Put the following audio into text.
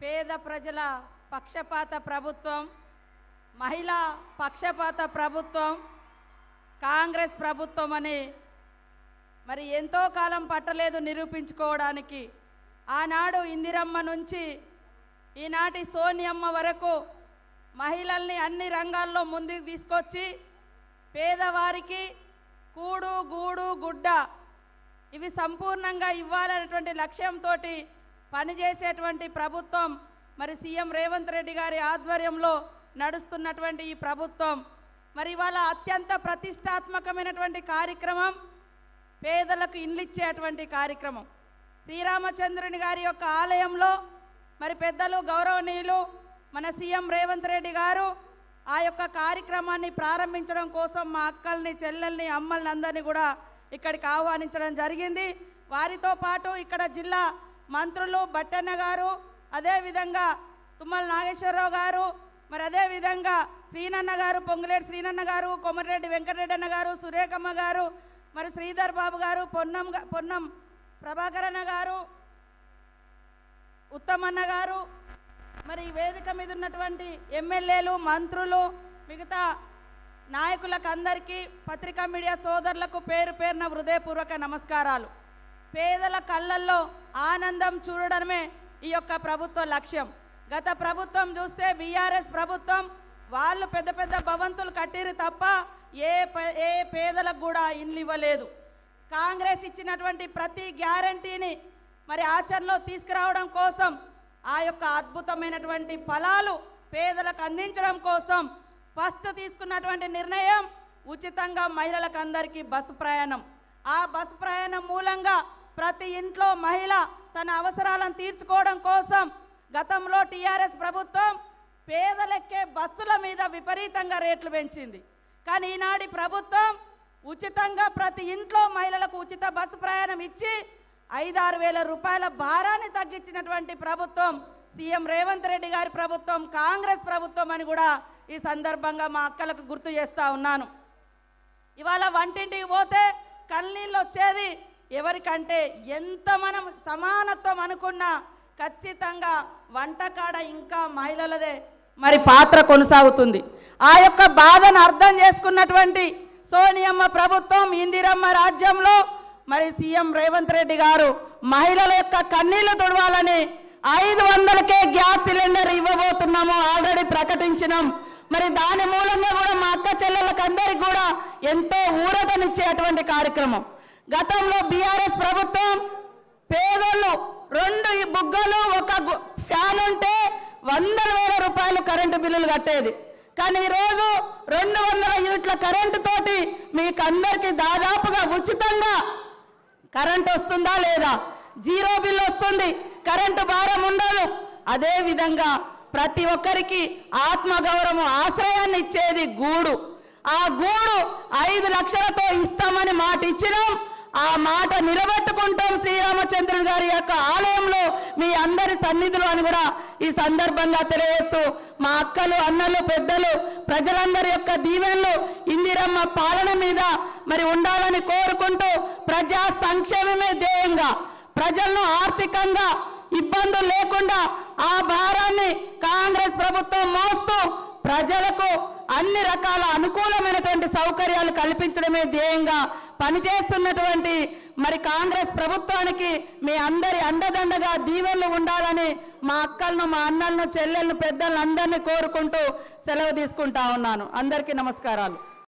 పేద ప్రజల పక్షపాత ప్రభుత్వం, మహిళా పక్షపాత ప్రభుత్వం కాంగ్రెస్ ప్రభుత్వం అని మరి ఎంతో కాలం పట్టలేదు నిరూపించుకోవడానికి. ఆనాడు ఇందిరమ్మ నుంచి ఈనాటి సోనియమ్మ వరకు మహిళల్ని అన్ని రంగాల్లో ముందుకు తీసుకొచ్చి పేదవారికి కూడు గూడు గుడ్డ ఇవి సంపూర్ణంగా ఇవ్వాలనేటువంటి లక్ష్యంతో పనిచేసేటువంటి ప్రభుత్వం మరి సీఎం రేవంత్ రెడ్డి గారి ఆధ్వర్యంలో నడుస్తున్నటువంటి ఈ ప్రభుత్వం మరి ఇవాళ అత్యంత ప్రతిష్టాత్మకమైనటువంటి కార్యక్రమం పేదలకు ఇండ్లు ఇచ్చేటువంటి కార్యక్రమం. శ్రీరామచంద్రుని గారి యొక్క ఆలయంలో మరి పెద్దలు గౌరవనీయులు మన సీఎం రేవంత్ రెడ్డి గారు ఆ యొక్క కార్యక్రమాన్ని ప్రారంభించడం కోసం మా అక్కల్ని చెల్లెల్ని అమ్మల్ని అందరినీ కూడా ఇక్కడికి ఆహ్వానించడం జరిగింది. వారితో పాటు ఇక్కడ జిల్లా మంత్రులు బట్టన్న గారు, అదేవిధంగా తుమ్మల నాగేశ్వరరావు గారు, మరి అదేవిధంగా శ్రీనన్న గారు, పొంగులేటి శ్రీనన్న గారు, కొమటిరెడ్డి వెంకటరెడ్డి అన్న గారు, సురేఖమ్మ గారు, మరి శ్రీధర్ బాబు గారు, పొన్నం ప్రభాకరన్న గారు, ఉత్తమన్న గారు, మరి వేదిక మీద ఉన్నటువంటి ఎమ్మెల్యేలు, మంత్రులు, మిగతా నాయకులకు అందరికీ, పత్రికా మీడియా సోదరులకు పేరు పేరున హృదయపూర్వక నమస్కారాలు. పేదల కళ్ళల్లో ఆనందం చూడడమే ఈ యొక్క ప్రభుత్వ లక్ష్యం. గత ప్రభుత్వం చూస్తే బీఆర్ఎస్ ప్రభుత్వం వాళ్ళు పెద్ద పెద్ద భవంతులు కట్టిరు తప్ప ఏ పేదలకు కూడా ఇండ్లు ఇవ్వలేదు. కాంగ్రెస్ ఇచ్చినటువంటి ప్రతి గ్యారంటీని మరి ఆచరణలో తీసుకురావడం కోసం ఆ యొక్క అద్భుతమైనటువంటి ఫలాలు పేదలకు అందించడం కోసం ఫస్ట్ తీసుకున్నటువంటి నిర్ణయం ఉచితంగా మహిళలకు అందరికీ బస్సు ప్రయాణం. ఆ బస్సు ప్రయాణం మూలంగా ప్రతి ఇంట్లో మహిళ తన అవసరాలను తీర్చుకోవడం కోసం గతంలో టీఆర్ఎస్ ప్రభుత్వం పేదలెక్కే బస్సుల మీద విపరీతంగా రేట్లు పెంచింది. కానీ ఈనాటి ప్రభుత్వం ఉచితంగా ప్రతి ఇంట్లో మహిళలకు ఉచిత బస్సు ప్రయాణం ఇచ్చి 5-6 వేల రూపాయల భారాన్ని తగ్గించినటువంటి ప్రభుత్వం సీఎం రేవంత్ రెడ్డి గారి ప్రభుత్వం, కాంగ్రెస్ ప్రభుత్వం అని కూడా ఈ సందర్భంగా మా అక్కలకు గుర్తు చేస్తూ ఉన్నాను. ఇవాళ వంటింటికి పోతే కన్నీళ్ళు వచ్చేది ఎవరికంటే ఎంత మనం సమానత్వం అనుకున్నా ఖచ్చితంగా వంటకాడ ఇంకా మహిళలదే మరి పాత్ర కొనసాగుతుంది. ఆ యొక్క బాధను అర్థం చేసుకున్నటువంటి సోనియమ్మ ప్రభుత్వం, ఇందిరమ్మ రాజ్యంలో మరి సీఎం రేవంత్ రెడ్డి గారు మహిళల యొక్క కన్నీళ్లు తుడవాలని 500కే గ్యాస్ సిలిండర్ ఇవ్వబోతున్నాము ఆల్రెడీ ప్రకటించినాం. మరి దాని మూలంగా కూడా మా అక్క చెల్లెళ్ళకి అందరికి కూడా ఎంతో ఊరటనిచ్చేటువంటి కార్యక్రమం. గతంలో బీఆర్ఎస్ ప్రభుత్వం పేదలు 2 బుగ్గలు ఒక ఫ్యాన్ ఉంటే 100,000 రూపాయలు కరెంటు బిల్లులు కట్టేది. కానీ ఈరోజు 200 యూనిట్ల కరెంటు తోటి మీకు అందరికీ దాదాపుగా ఉచితంగా కరెంటు వస్తుందా లేదా, జీరో బిల్ వస్తుంది, కరెంటు భారం ఉండదు. అదేవిధంగా ప్రతి ఒక్కరికి ఆత్మగౌరవం ఆశ్రయాన్ని ఇచ్చేది గూడు. ఆ గూడు 5 లక్షలతో ఇస్తామని మాట ఇచ్చినాం. ఆ మాట నిలబెట్టుకుంటాం శ్రీరామచంద్రుని గారి యొక్క ఆలయంలో మీ అందరి సన్నిధిలో అని కూడా ఈ సందర్భంగా తెలియజేస్తూ మా అక్కలు, అన్నలు, పెద్దలు, ప్రజలందరి యొక్క దీవెనలు ఇందిరమ్మ పాలన మీద మరి ఉండాలని కోరుకుంటూ ప్రజా సంక్షేమమే ధ్యేయంగా ప్రజలను ఆర్థికంగా ఇబ్బందులు లేకుండా ఆ భారాన్ని కాంగ్రెస్ ప్రభుత్వం మోస్తూ ప్రజలకు అన్ని రకాల అనుకూలమైనటువంటి సౌకర్యాలు కల్పించడమే ధ్యేయంగా పనిచేస్తున్నటువంటి మరి కాంగ్రెస్ ప్రభుత్వానికి మీ అందరి అండదండగా దీవెనలు ఉండాలని మా అక్కలను, మా అన్నలను, చెల్లెలను, పెద్దలను అందరినీ కోరుకుంటూ సెలవు తీసుకుంటా ఉన్నాను. అందరికీ నమస్కారాలు.